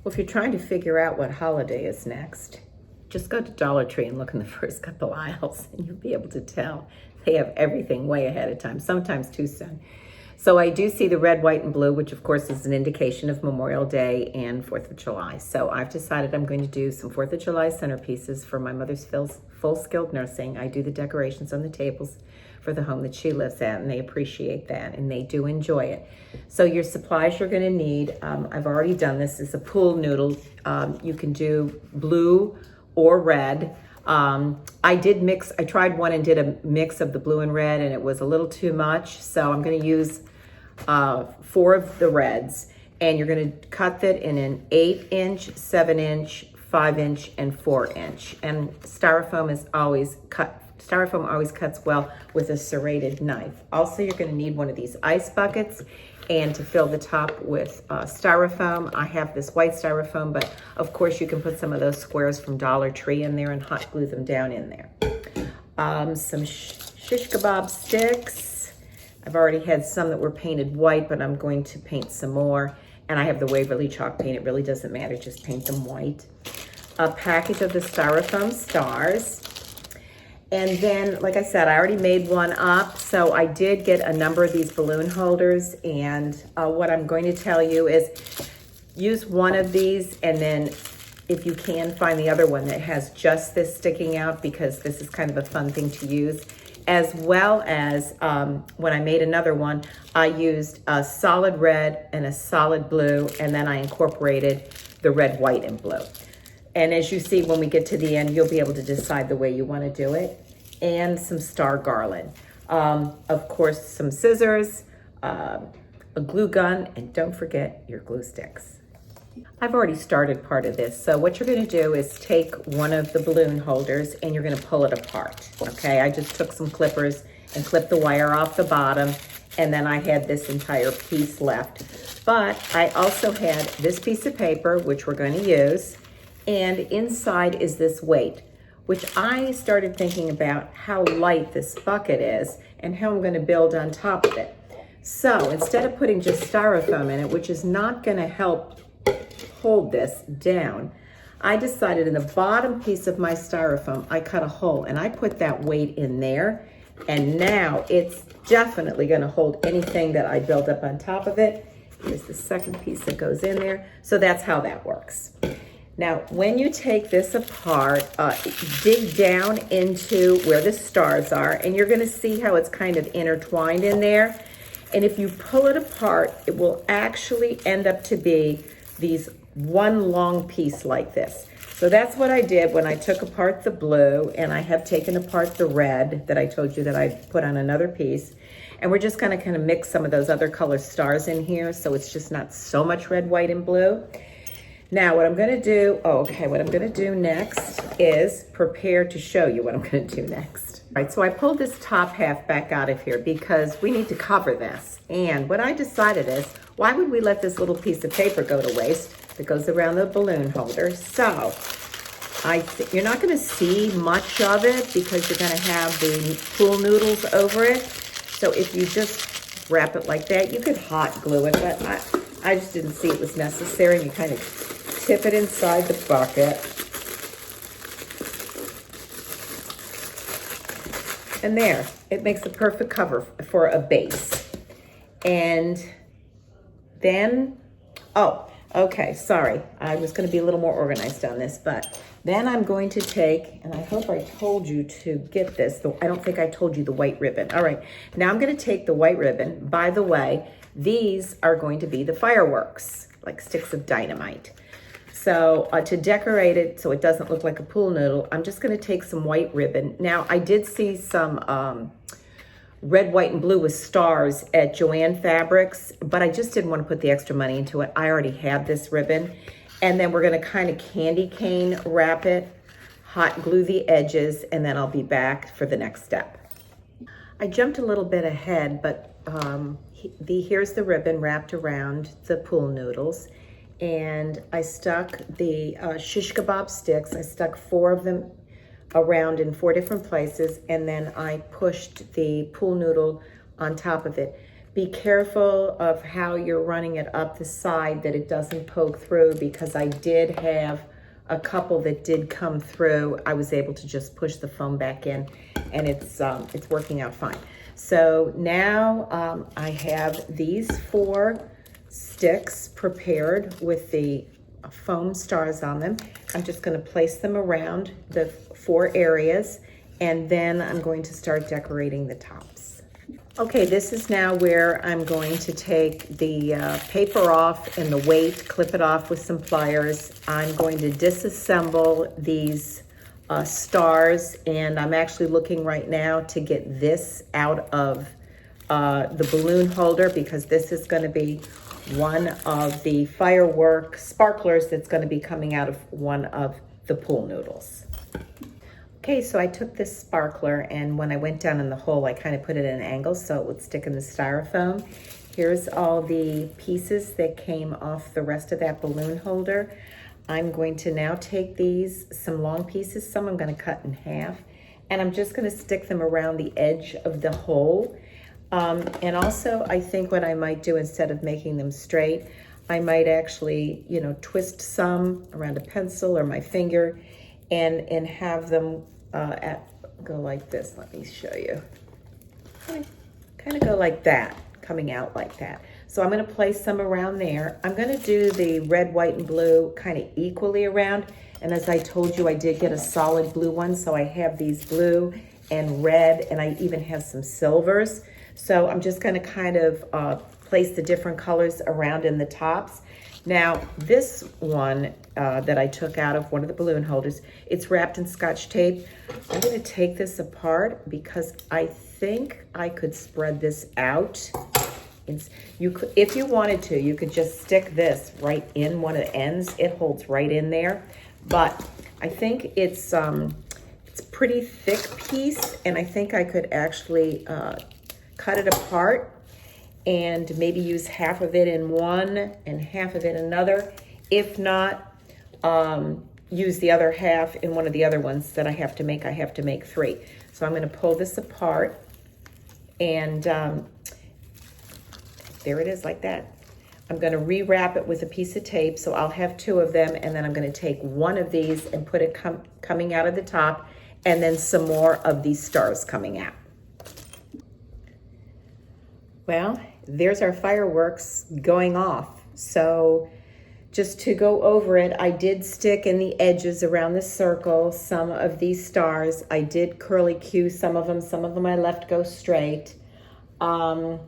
Well, if you're trying to figure out what holiday is next, just go to Dollar Tree and look in the first couple aisles and you'll be able to tell. They have everything way ahead of time, sometimes too soon. So I do see the red, white, and blue, which of course is an indication of Memorial Day and 4th of July. So I've decided I'm going to do some 4th of July centerpieces for my mother's full skilled nursing. I do the decorations on the tables for the home that she lives at, and they appreciate that, and they do enjoy it. So your supplies you're gonna need, I've already done this, is a pool noodle. You can do blue or red. I tried one and did a mix of the blue and red, and it was a little too much. So I'm gonna use 4 of the reds, and you're gonna cut that in an 8-inch, 7-inch, 5-inch, and 4-inch. And styrofoam always cuts well with a serrated knife. Also, you're gonna need one of these ice buckets, and to fill the top with styrofoam. I have this white styrofoam, but of course you can put some of those squares from Dollar Tree in there and hot glue them down in there. Some shish kebab sticks. I've already had some that were painted white, but I'm going to paint some more. And I have the Waverly chalk paint. It really doesn't matter, just paint them white. A package of the styrofoam stars. And then, like I said, I already made one up. So I did get a number of these balloon holders. And what I'm going to tell you is use one of these, and then if you can, find the other one that has just this sticking out, because this is kind of a fun thing to use. As well as when I made another one, I used a solid red and a solid blue, and then I incorporated the red, white, and blue. And as you see, when we get to the end, you'll be able to decide the way you want to do it. And some star garland. Of course, some scissors, a glue gun, and don't forget your glue sticks. I've already started part of this. So what you're gonna do is take one of the balloon holders and you're gonna pull it apart, okay? I just took some clippers and clipped the wire off the bottom, and then I had this entire piece left. But I also had this piece of paper, which we're gonna use, and inside is this weight, which I started thinking about how light this bucket is and how I'm gonna build on top of it. So instead of putting just styrofoam in it, which is not gonna help hold this down, I decided in the bottom piece of my styrofoam, I cut a hole and I put that weight in there. And now it's definitely gonna hold anything that I build up on top of it. Here's the second piece that goes in there. So that's how that works. Now, when you take this apart, dig down into where the stars are, and you're gonna see how it's kind of intertwined in there. And if you pull it apart, it will actually end up to be these one long piece like this. So that's what I did when I took apart the blue, and I have taken apart the red that I told you that I put on another piece. And we're just gonna kind of mix some of those other color stars in here, so it's just not so much red, white, and blue. Now, what I'm gonna do, what I'm gonna do next is prepare to show you what I'm gonna do next. All right, so I pulled this top half back out of here because we need to cover this. And what I decided is, why would we let this little piece of paper go to waste that goes around the balloon holder? So, you're not gonna see much of it because you're gonna have the pool noodles over it. So if you just wrap it like that, you could hot glue it, but I just didn't see it was necessary. You kind of tip it inside the bucket. And there, it makes a perfect cover for a base. And then, okay, sorry. I was gonna be a little more organized on this, but then I'm going to take, and I hope I told you to get this, I don't think I told you the white ribbon. All right, now I'm gonna take the white ribbon. By the way, these are going to be the fireworks, like sticks of dynamite. So to decorate it so it doesn't look like a pool noodle, I'm just gonna take some white ribbon. Now, I did see some red, white, and blue with stars at Joann Fabrics, but I just didn't want to put the extra money into it. I already had this ribbon. And then we're gonna kind of candy cane wrap it, hot glue the edges, and then I'll be back for the next step. I jumped a little bit ahead, but here's the ribbon wrapped around the pool noodles. And I stuck the shish kebab sticks. I stuck 4 of them around in 4 different places, and then I pushed the pool noodle on top of it. Be careful of how you're running it up the side that it doesn't poke through, because I did have a couple that did come through. I was able to just push the foam back in, and it's working out fine. So now I have these 4 sticks prepared with the foam stars on them. I'm just going to place them around the 4 areas, and then I'm going to start decorating the tops. Okay, this is now where I'm going to take the paper off and the weight, clip it off with some pliers. I'm going to disassemble these stars, and I'm actually looking right now to get this out of the balloon holder, because this is going to be one of the firework sparklers that's going to be coming out of one of the pool noodles. Okay, so I took this sparkler, and when I went down in the hole, I kind of put it at an angle so it would stick in the styrofoam. Here's all the pieces that came off the rest of that balloon holder. I'm going to now take these, some long pieces, some I'm going to cut in half, and I'm just going to stick them around the edge of the hole. And also, I think what I might do, instead of making them straight, I might actually, you know, twist some around a pencil or my finger, and have them go like this. Let me show you. Kind of go like that, coming out like that. So I'm going to place some around there. I'm going to do the red, white, and blue kind of equally around. And as I told you, I did get a solid blue one. So I have these blue and red, and I even have some silvers. So I'm just going to kind of place the different colors around in the tops. Now, this one that I took out of one of the balloon holders, it's wrapped in Scotch tape. I'm going to take this apart because I think I could spread this out. You could, if you wanted to, you could just stick this right in one of the ends. It holds right in there. But I think it's a pretty thick piece, and I think I could actually cut it apart and maybe use half of it in one and half of it in another. If not, use the other half in one of the other ones that I have to make. I have to make 3. So I'm going to pull this apart, and there it is like that. I'm going to rewrap it with a piece of tape, so I'll have 2 of them, and then I'm going to take one of these and put it coming out of the top, and then some more of these stars coming out. Well, there's our fireworks going off. So just to go over it, I did stick in the edges around the circle some of these stars. I did curly Q some of them I left go straight. And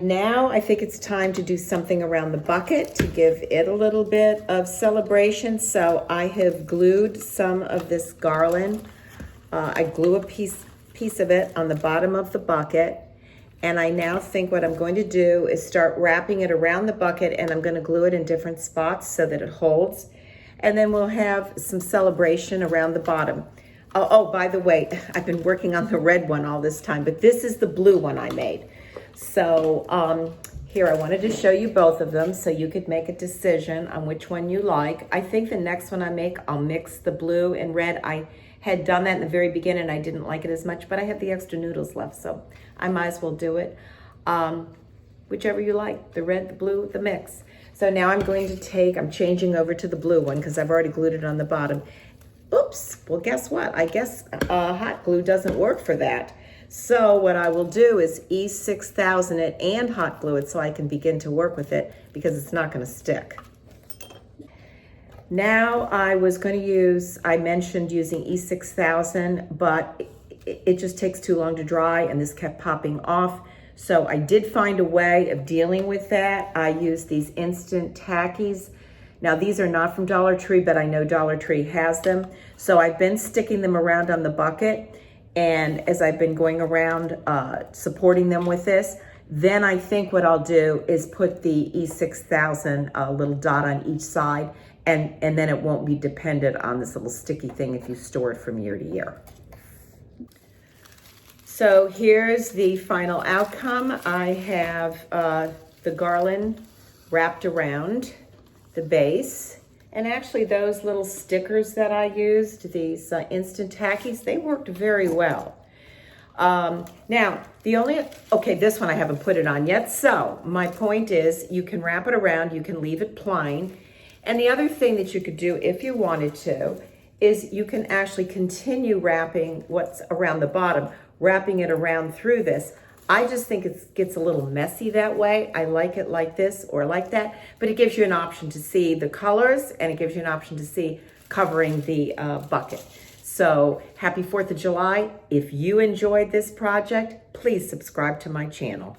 now I think it's time to do something around the bucket to give it a little bit of celebration. So I have glued some of this garland. I glue a piece of it on the bottom of the bucket. And I now think what I'm going to do is start wrapping it around the bucket, and I'm going to glue it in different spots so that it holds. And then we'll have some celebration around the bottom. Oh, by the way, I've been working on the red one all this time, but this is the blue one I made. So here, I wanted to show you both of them so you could make a decision on which one you like. I think the next one I make, I'll mix the blue and red. I had done that in the very beginning. I didn't like it as much, but I have the extra noodles left, so I might as well do it. Whichever you like, the red, the blue, the mix. So now I'm changing over to the blue one because I've already glued it on the bottom. Oops, well, guess what? I guess hot glue doesn't work for that. So what I will do is E6000 it and hot glue it so I can begin to work with it, because it's not going to stick. Now I mentioned using E6000, but it just takes too long to dry, and this kept popping off. So I did find a way of dealing with that. I used these instant Tackies. Now these are not from Dollar Tree, but I know Dollar Tree has them. So I've been sticking them around on the bucket, and as I've been going around supporting them with this, then I think what I'll do is put the E6000 little dot on each side, and then it won't be dependent on this little sticky thing if you store it from year to year. So here's the final outcome. I have the garland wrapped around the base. And actually those little stickers that I used, these instant Tackies, they worked very well. Now, okay, this one I haven't put it on yet. So my point is you can wrap it around, you can leave it plain. And the other thing that you could do if you wanted to is you can actually continue wrapping what's around the bottom, wrapping it around through this. I just think it gets a little messy that way. I like it like this or like that, but it gives you an option to see the colors and it gives you an option to see covering the bucket. So happy 4th of July. If you enjoyed this project, please subscribe to my channel.